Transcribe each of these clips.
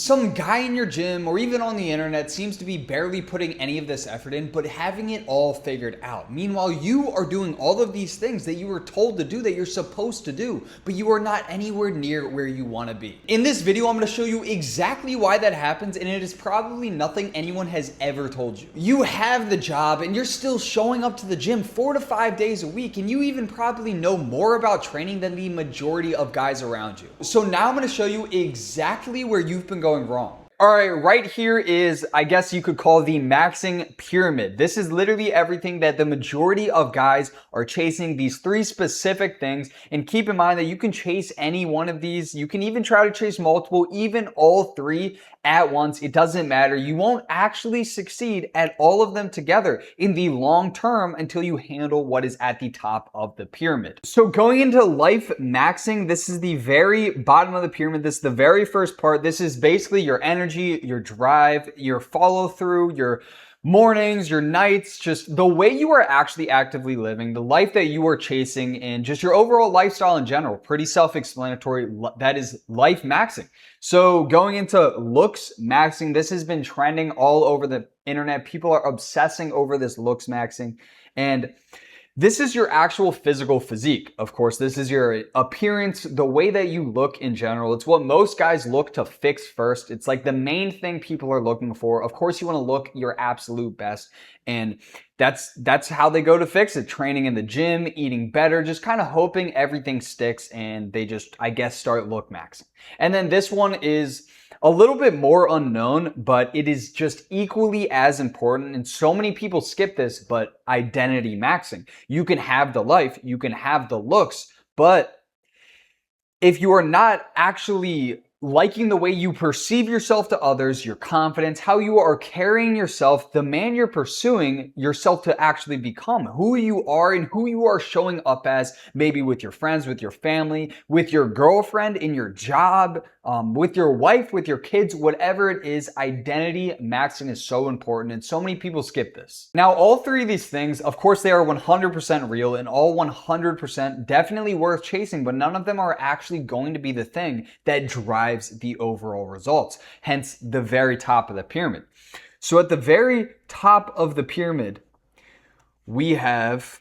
Some guy in your gym or even on the internet seems to be barely putting any of this effort in, but having it all figured out. Meanwhile, you are doing all of these things that you were told to do, that you're supposed to do, but you are not anywhere near where you want to be. In this video, I'm going to show you exactly why that happens, and it is probably nothing anyone has ever told you. You have the job and you're still showing up to the gym 4 to 5 days a week, and you even probably know more about training than the majority of guys around you. So now I'm going to show you exactly where you've been going wrong. All right, right here is, I guess you could call the maxing pyramid. This is literally everything that the majority of guys are chasing, these 3 specific things. And keep in mind that you can chase any one of these. You can even try to chase multiple, even all 3 at once. It doesn't matter. You won't actually succeed at all of them together in the long term until you handle what is at the top of the pyramid. So going into life maxing, this is the very bottom of the pyramid. This is the very first part. This is basically your energy, your drive, your follow through, your mornings, your nights, just the way you are actually actively living, the life that you are chasing, and just your overall lifestyle in general. Pretty self-explanatory. That is life maxing. So going into looks maxing, this has been trending all over the internet. People are obsessing over this looks maxing, and this is your actual physical physique. Of course, this is your appearance, the way that you look in general. It's what most guys look to fix first. It's like the main thing people are looking for. Of course, you want to look your absolute best, and that's how they go to fix it. Training in the gym, eating better, just kind of hoping everything sticks, and they just, I guess, start look maxing. And then this one is a little bit more unknown, but it is just equally as important. And so many people skip this, but identity maxing. You can have the life, you can have the looks, but if you are not actually liking the way you perceive yourself to others, your confidence, how you are carrying yourself, the man you're pursuing yourself to actually become, who you are and who you are showing up as, maybe with your friends, with your family, with your girlfriend, in your job, with your wife, with your kids, whatever it is, identity maxing is so important, and so many people skip this. Now, all 3 of these things, of course, they are 100% real and all 100% definitely worth chasing, but none of them are actually going to be the thing that drives the overall results, hence the very top of the pyramid. So at the very top of the pyramid, we have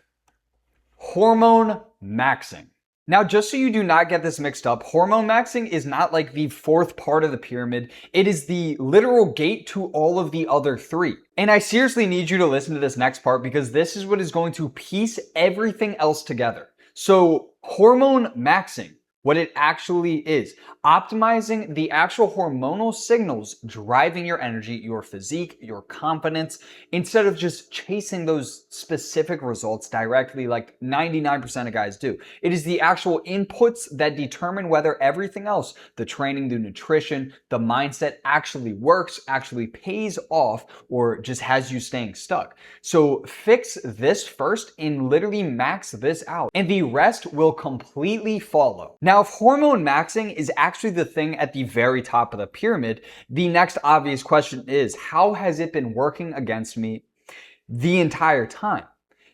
hormone maxing. Now, just so you do not get this mixed up, hormone maxing is not like the 4th part of the pyramid. It is the literal gate to all of the other 3. And I seriously need you to listen to this next part, because this is what is going to piece everything else together. So hormone maxing, what it actually is, optimizing the actual hormonal signals driving your energy, your physique, your confidence, instead of just chasing those specific results directly like 99% of guys do. It is the actual inputs that determine whether everything else, the training, the nutrition, the mindset actually works, actually pays off, or just has you staying stuck. So fix this first and literally max this out, and the rest will completely follow. Now, if hormone maxing is actually the thing at the very top of the pyramid, the next obvious question is, how has it been working against me the entire time?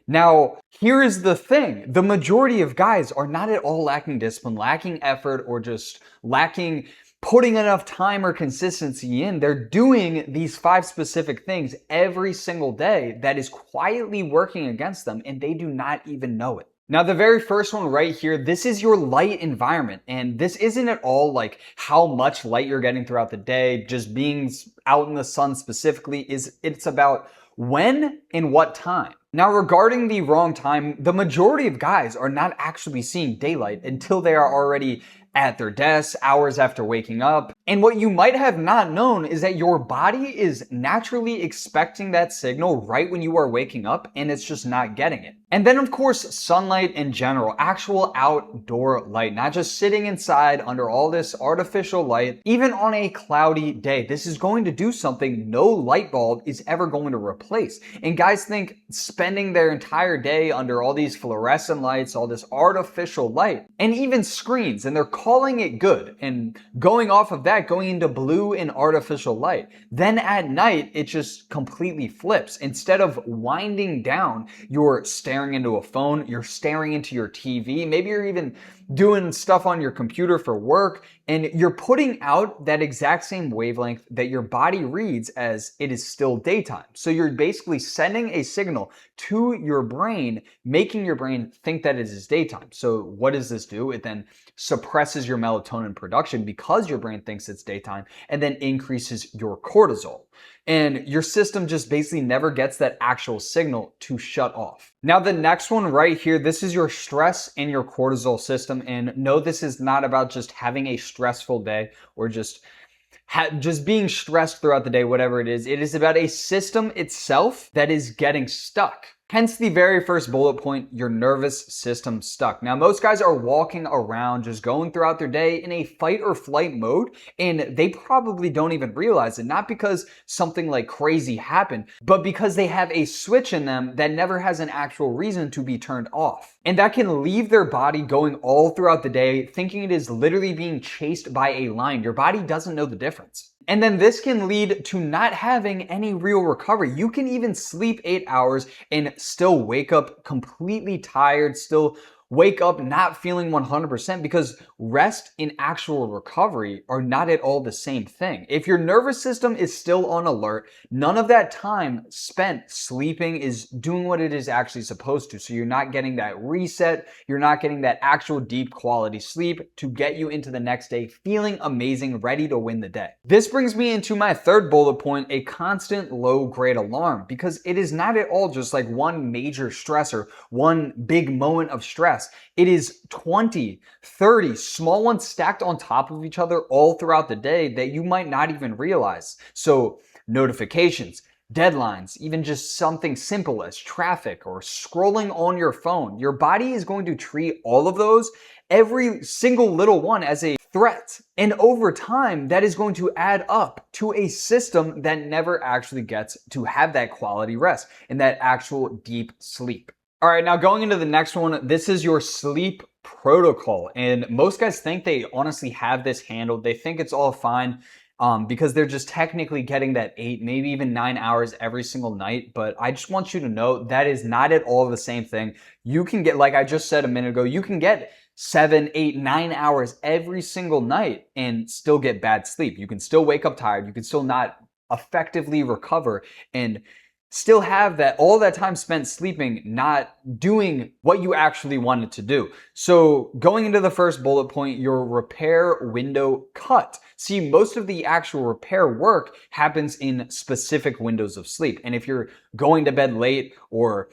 Now, here is the thing. The majority of guys are not at all lacking discipline, lacking effort, or just lacking putting enough time or consistency in. They're doing these 5 specific things every single day that is quietly working against them, and they do not even know it. Now, the very first one right here, this is your light environment. And this isn't at all like how much light you're getting throughout the day, just being out in the sun specifically. It's about when and what time. Now, regarding the wrong time, the majority of guys are not actually seeing daylight until they are already at their desks, hours after waking up. And what you might have not known is that your body is naturally expecting that signal right when you are waking up, and it's just not getting it. And then, of course, sunlight in general, actual outdoor light, not just sitting inside under all this artificial light. Even on a cloudy day, this is going to do something no light bulb is ever going to replace. And guys think spending their entire day under all these fluorescent lights, all this artificial light, and even screens, and they're calling it good, and going off of that, going into blue and artificial light. Then at night, it just completely flips. Instead of winding down your standard staring into a phone, you're staring into your TV, maybe you're even doing stuff on your computer for work, and you're putting out that exact same wavelength that your body reads as it is still daytime. So you're basically sending a signal to your brain, making your brain think that it is daytime. So what does this do? It then suppresses your melatonin production because your brain thinks it's daytime, and then increases your cortisol. And your system just basically never gets that actual signal to shut off. Now, the next one right here, this is your stress and your cortisol system. And no, this is not about just having a stressful day or just being stressed throughout the day, whatever it is. It is about a system itself that is getting stuck. Hence the very first bullet point, your nervous system stuck. Now, most guys are walking around just going throughout their day in a fight or flight mode, and they probably don't even realize it. Not because something like crazy happened, but because they have a switch in them that never has an actual reason to be turned off. And that can leave their body going all throughout the day, thinking it is literally being chased by a lion. Your body doesn't know the difference. And then this can lead to not having any real recovery. You can even sleep 8 hours and still wake up completely tired, still wake up not feeling 100% because rest and actual recovery are not at all the same thing. If your nervous system is still on alert, none of that time spent sleeping is doing what it is actually supposed to. So you're not getting that reset, you're not getting that actual deep quality sleep to get you into the next day feeling amazing, ready to win the day. This brings me into my third bullet point, a constant low grade alarm, because it is not at all just like one major stressor, one big moment of stress. It is 20, 30 small ones stacked on top of each other all throughout the day that you might not even realize. So notifications, deadlines, even just something simple as traffic or scrolling on your phone. Your body is going to treat all of those, every single little one, as a threat. And over time, that is going to add up to a system that never actually gets to have that quality rest and that actual deep sleep. All right, now going into the next one, this is your sleep protocol. And most guys think they honestly have this handled. They think it's all fine because they're just technically getting that 8, maybe even 9 hours every single night. But I just want you to know that is not at all the same thing. You can get, like I just said a minute ago, you can get 7, 8, 9 hours every single night and still get bad sleep. You can still wake up tired. You can still not effectively recover and still have that all that time spent sleeping, not doing what you actually wanted to do. So going into the first bullet point, your repair window cut. See, most of the actual repair work happens in specific windows of sleep. And if you're going to bed late or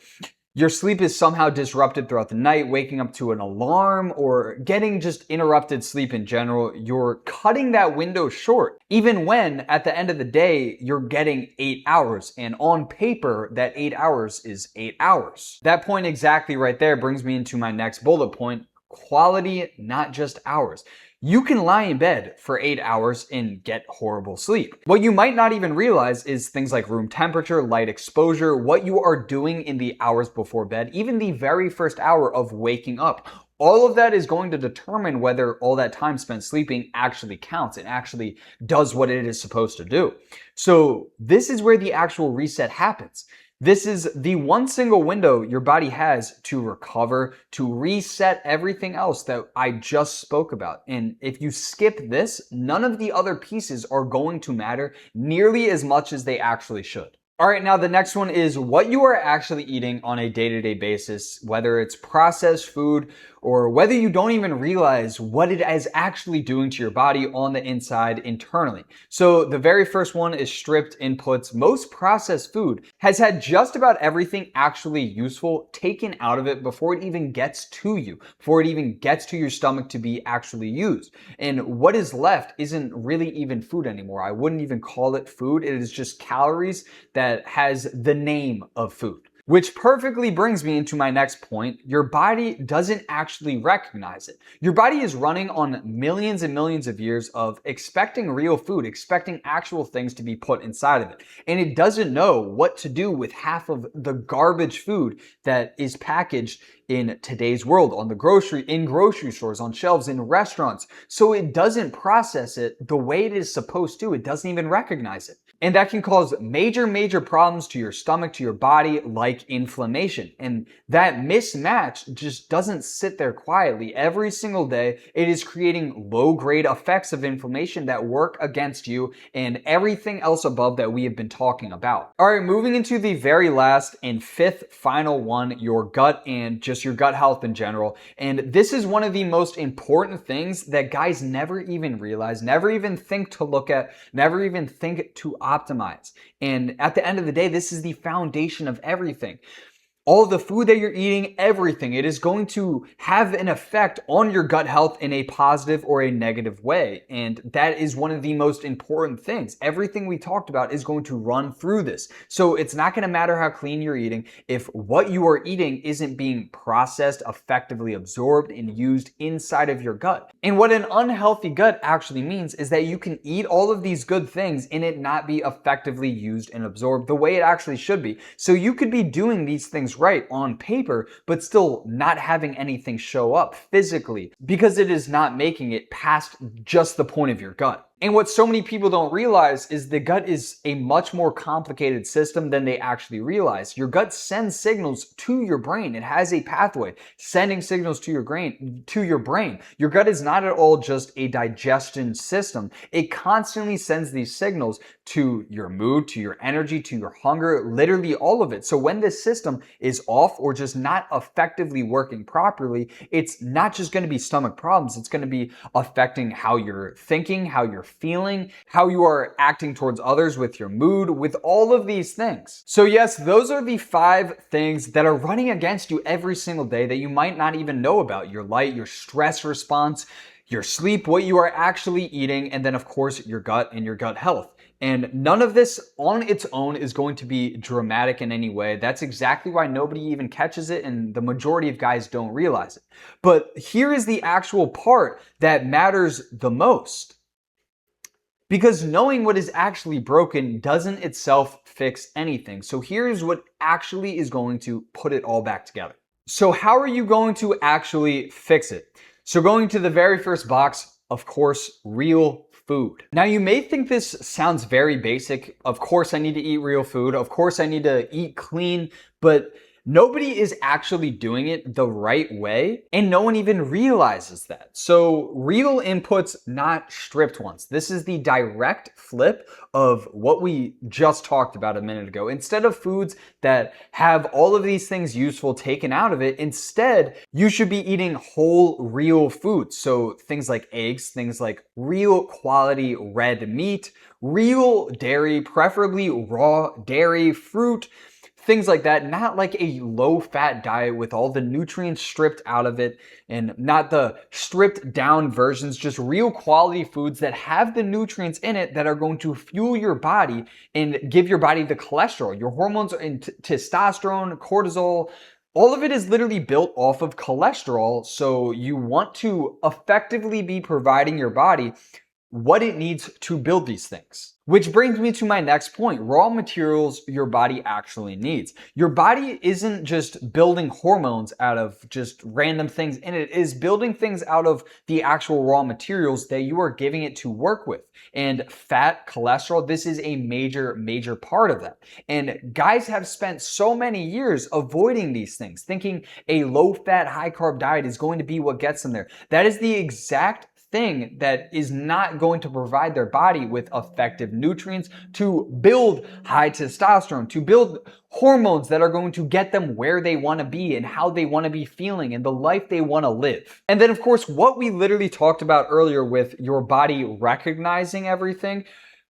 your sleep is somehow disrupted throughout the night, waking up to an alarm or getting just interrupted sleep in general, you're cutting that window short. Even when at the end of the day, you're getting 8 hours, and on paper, that 8 hours is 8 hours. That point exactly right there brings me into my next bullet point, quality, not just hours. You can lie in bed for 8 hours and get horrible sleep. What you might not even realize is things like room temperature, light exposure, what you are doing in the hours before bed, even the very first hour of waking up. All of that is going to determine whether all that time spent sleeping actually counts and actually does what it is supposed to do. So this is where the actual reset happens. This is the one single window your body has to recover, to reset everything else that I just spoke about. And if you skip this, none of the other pieces are going to matter nearly as much as they actually should. All right, now the next one is what you are actually eating on a day-to-day basis, whether it's processed food or whether you don't even realize what it is actually doing to your body on the inside internally. So the very first one is stripped inputs. Most processed food has had just about everything actually useful taken out of it before it even gets to you, before it even gets to your stomach to be actually used. And what is left isn't really even food anymore. I wouldn't even call it food. It is just calories that has the name of food. Which perfectly brings me into my next point. Your body doesn't actually recognize it. Your body is running on millions and millions of years of expecting real food, expecting actual things to be put inside of it. And it doesn't know what to do with half of the garbage food that is packaged in today's world, in grocery stores, on shelves, in restaurants. So it doesn't process it the way it is supposed to. It doesn't even recognize it. And that can cause major problems to your stomach, to your body, like inflammation. And that mismatch just doesn't sit there quietly. Every single day, it is creating low-grade effects of inflammation that work against you and everything else above that we have been talking about. All right, moving into the very last and fifth final one, your gut and just your gut health in general. And this is one of the most important things that guys never even realize, never even think to look at, never even think to optimize. And at the end of the day, this is the foundation of everything. All the food that you're eating, everything, it is going to have an effect on your gut health in a positive or a negative way. And that is one of the most important things. Everything we talked about is going to run through this. So it's not going to matter how clean you're eating if what you are eating isn't being processed, effectively absorbed, and used inside of your gut. And what an unhealthy gut actually means is that you can eat all of these good things and it not be effectively used and absorbed the way it actually should be. So you could be doing these things right on paper, but still not having anything show up physically because it is not making it past just the point of your gut. And what so many people don't realize is the gut is a much more complicated system than they actually realize. Your gut sends signals to your brain. It has a pathway sending signals to your brain. Your gut is not at all just a digestion system. It constantly sends these signals to your mood, to your energy, to your hunger, literally all of it. So when this system is off or just not effectively working properly, it's not just going to be stomach problems. It's going to be affecting how you're thinking, how you're feeling, how you are acting towards others with your mood, with all of these things. So yes, those are the 5 things that are running against you every single day that you might not even know about. Your light, your stress response, your sleep, what you are actually eating, and then of course your gut and your gut health. And none of this on its own is going to be dramatic in any way. That's exactly why nobody even catches it and the majority of guys don't realize it. But here is the actual part that matters the most. Because knowing what is actually broken doesn't itself fix anything. So here's what actually is going to put it all back together. So how are you going to actually fix it? So going to the very first box, of course, real food. Now you may think this sounds very basic. Of course I need to eat real food. Of course I need to eat clean, but nobody is actually doing it the right way, and no one even realizes that. So real inputs, not stripped ones. This is the direct flip of what we just talked about a minute ago. Instead of foods that have all of these things useful taken out of it, instead, you should be eating whole, real foods. So things like eggs, things like real quality red meat, real dairy, preferably raw dairy, fruit, things like that, not like a low-fat diet with all the nutrients stripped out of it and not the stripped down versions, just real quality foods that have the nutrients in it that are going to fuel your body and give your body the cholesterol, your hormones and testosterone, cortisol. All of it is literally built off of cholesterol, so you want to effectively be providing your body what it needs to build these things. Which brings me to my next point, raw materials your body actually needs. Your body isn't just building hormones out of just random things in it. It is building things out of the actual raw materials that you are giving it to work with. And fat, cholesterol, this is a major part of that. And guys have spent so many years avoiding these things, thinking a low-fat, high-carb diet is going to be what gets them there. That is the exact thing that is not going to provide their body with effective nutrients to build high testosterone, to build hormones that are going to get them where they want to be and how they want to be feeling and the life they want to live. And then of course, what we literally talked about earlier with your body recognizing everything,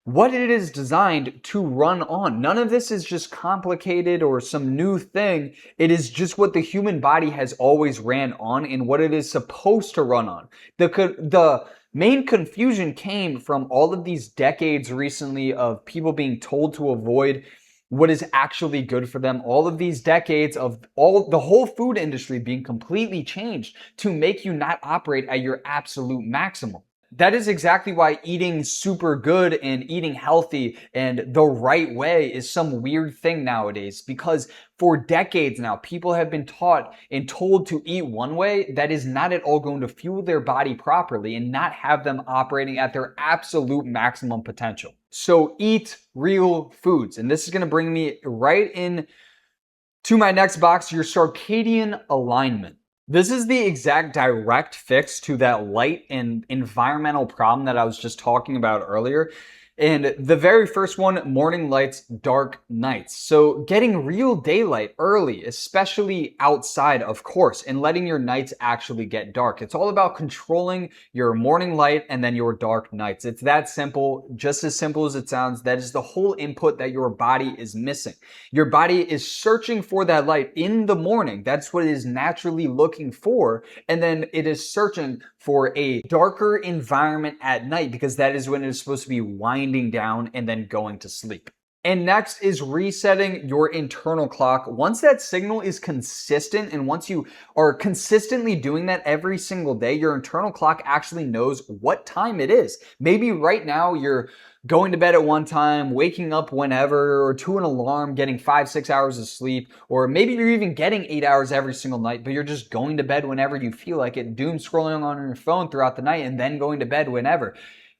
what it is designed to run on. None of this is just complicated or some new thing. It is just what the human body has always ran on and what it is supposed to run on. The main confusion came from all of these decades recently of people being told to avoid what is actually good for them. All of these decades of the whole food industry being completely changed to make you not operate at your absolute maximum. that is exactly why eating super good and eating healthy and the right way is some weird thing nowadays, because for decades now, people have been taught and told to eat one way that is not at all going to fuel their body properly and not have them operating at their absolute maximum potential. So eat real foods. And this is going to bring me right in to my next box, your circadian alignment. This is the exact direct fix to that light and environmental problem that I was just talking about earlier. And the very first one, morning lights, dark nights. So getting real daylight early, especially outside, of course, and letting your nights actually get dark. It's all about controlling your morning light and then your dark nights. It's that simple, just as simple as it sounds. That is the whole input that your body is missing. Your body is searching for that light in the morning. That's what it is naturally looking for. And then it is searching for a darker environment at night, because that is when it is supposed to be winding down and then going to sleep. And next is resetting your internal clock. Once that signal is consistent, and once you are consistently doing that every single day, your internal clock actually knows what time it is. Maybe right now you're going to bed at one time, waking up whenever, or to an alarm, getting 5-6 hours of sleep, or maybe you're even getting 8 hours every single night, but you're just going to bed whenever you feel like it, doom scrolling on your phone throughout the night and then going to bed whenever.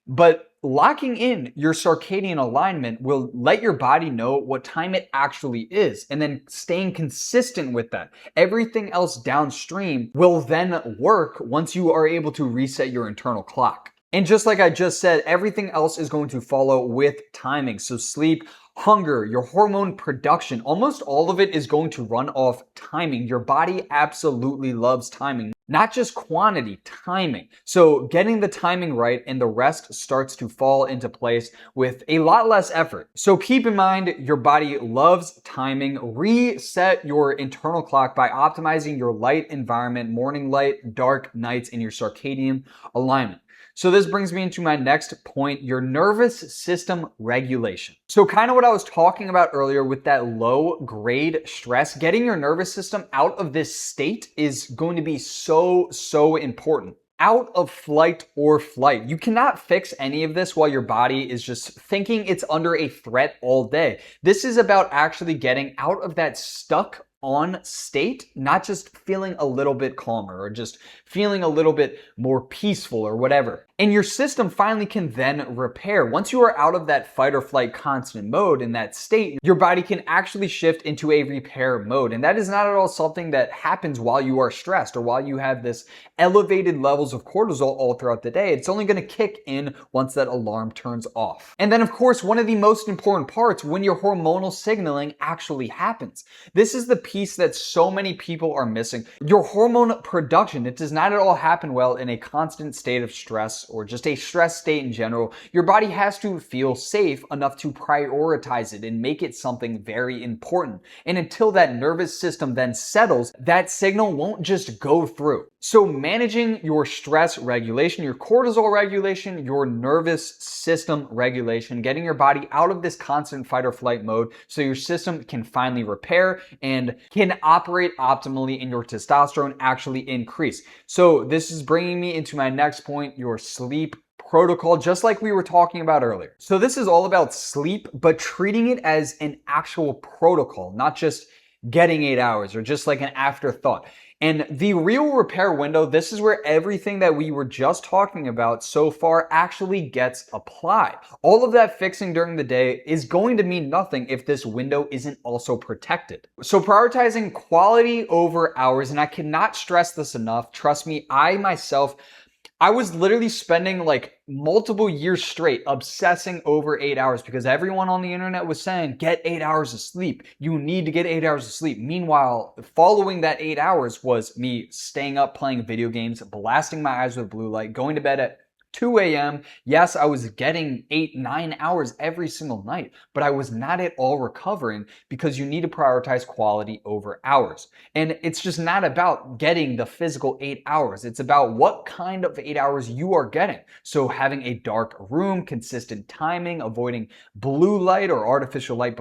But locking in your circadian alignment will let your body know what time it actually is, and then staying consistent with that. Everything else downstream will then work once you are able to reset your internal clock. And just like I just said, everything else is going to follow with timing. So sleep, hunger, your hormone production, almost all of it is going to run off timing. Your body absolutely loves timing, not just quantity, timing. So getting the timing right and the rest starts to fall into place with a lot less effort. So keep in mind, your body loves timing. Reset your internal clock by optimizing your light environment, morning light, dark nights, and your circadian alignment. So this brings me into my next point, your nervous system regulation. So kind of what I was talking about earlier with that low grade stress, getting your nervous system out of this state is going to be so important. Out of flight or flight. You cannot fix any of this while your body is just thinking it's under a threat all day. This is about actually getting out of that stuck on state, not just feeling a little bit calmer or just feeling a little bit more peaceful or whatever. And your system finally can then repair. Once you are out of that fight or flight constant mode in that state, your body can actually shift into a repair mode. And that is not at all something that happens while you are stressed or while you have this elevated levels of cortisol all throughout the day. It's only going to kick in once that alarm turns off. And then of course, one of the most important parts, when your hormonal signaling actually happens. This is the piece that so many people are missing. Your hormone production, it does not at all happen well in a constant state of stress or just a stress state in general. Your body has to feel safe enough to prioritize it and make it something very important. And until that nervous system then settles, that signal won't just go through. So managing your stress regulation, your cortisol regulation, your nervous system regulation, getting your body out of this constant fight or flight mode so your system can finally repair and can operate optimally and your testosterone actually increase. So this is bringing me into my next point, your sleep protocol, just like we were talking about earlier. So this is all about sleep, but treating it as an actual protocol, not just getting 8 hours or just like an afterthought. And the real repair window, this is where everything that we were just talking about so far actually gets applied. All of that fixing during the day is going to mean nothing if this window isn't also protected. So prioritizing quality over hours, and I cannot stress this enough, trust me, I was literally spending like multiple years straight obsessing over 8 hours because everyone on the internet was saying, get 8 hours of sleep. You need to get 8 hours of sleep. Meanwhile, following that 8 hours was me staying up playing video games, blasting my eyes with blue light, going to bed at 2 a.m. Yes, I was getting 8-9 hours every single night, but I was not at all recovering because you need to prioritize quality over hours. And it's just not about getting the physical 8 hours. It's about what kind of 8 hours you are getting. So having a dark room, consistent timing, avoiding blue light or artificial light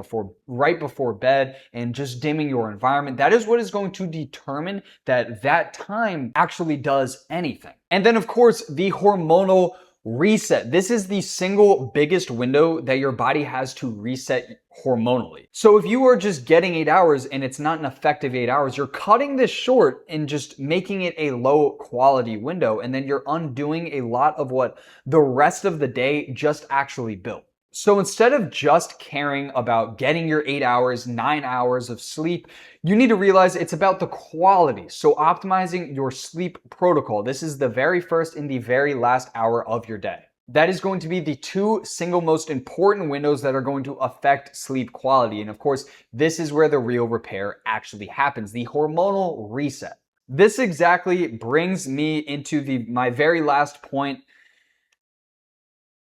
right before bed, and just dimming your environment. That is what is going to determine that time actually does anything. And then of course, the hormonal reset. This is the single biggest window that your body has to reset hormonally. So if you are just getting 8 hours and it's not an effective 8 hours, you're cutting this short and just making it a low quality window. And then you're undoing a lot of what the rest of the day just actually built. So instead of just caring about getting your 8 hours, 9 hours of sleep, you need to realize it's about the quality. So optimizing your sleep protocol. This is the very first and the very last hour of your day. That is going to be the two single most important windows that are going to affect sleep quality. And of course, this is where the real repair actually happens, the hormonal reset. This exactly brings me into my very last point.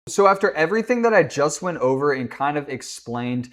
So after everything that I just went over and kind of explained,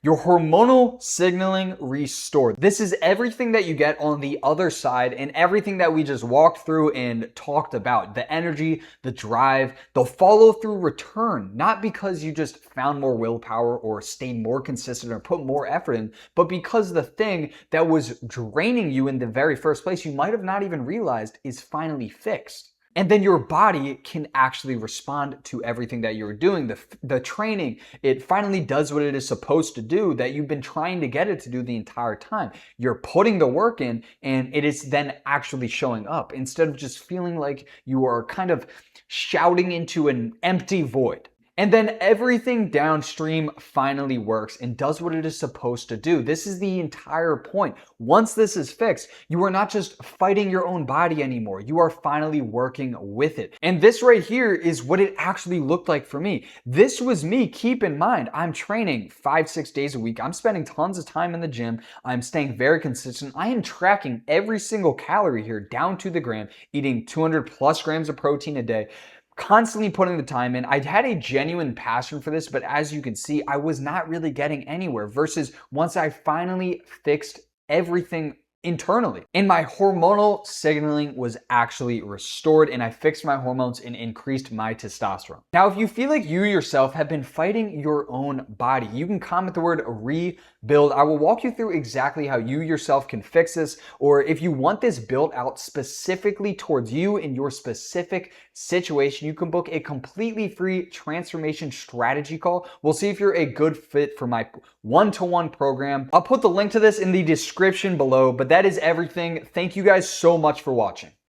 your hormonal signaling restored. This is everything that you get on the other side and everything that we just walked through and talked about. The energy, the drive, the follow through return, not because you just found more willpower or stayed more consistent or put more effort in, but because the thing that was draining you in the very first place, you might have not even realized, is finally fixed. And then your body can actually respond to everything that you're doing. The training, it finally does what it is supposed to do that you've been trying to get it to do the entire time. You're putting the work in and it is then actually showing up instead of just feeling like you are kind of shouting into an empty void. And then everything downstream finally works and does what it is supposed to do. This is the entire point. Once this is fixed, you are not just fighting your own body anymore. You are finally working with it. And this right here is what it actually looked like for me. This was me. Keep in mind, I'm training 5-6 days a week. I'm spending tons of time in the gym. I'm staying very consistent. I am tracking every single calorie here down to the gram, eating 200 plus grams of protein a day. Constantly putting the time in. I had a genuine passion for this, but as you can see, I was not really getting anywhere versus once I finally fixed everything internally. And my hormonal signaling was actually restored and I fixed my hormones and increased my testosterone. Now, if you feel like you yourself have been fighting your own body, you can comment the word rebuild. I will walk you through exactly how you yourself can fix this, or if you want this built out specifically towards you in your specific situation, you can book a completely free transformation strategy call. We'll see if you're a good fit for my one-to-one program. I'll put the link to this in the description below, but that is everything. Thank you guys so much for watching.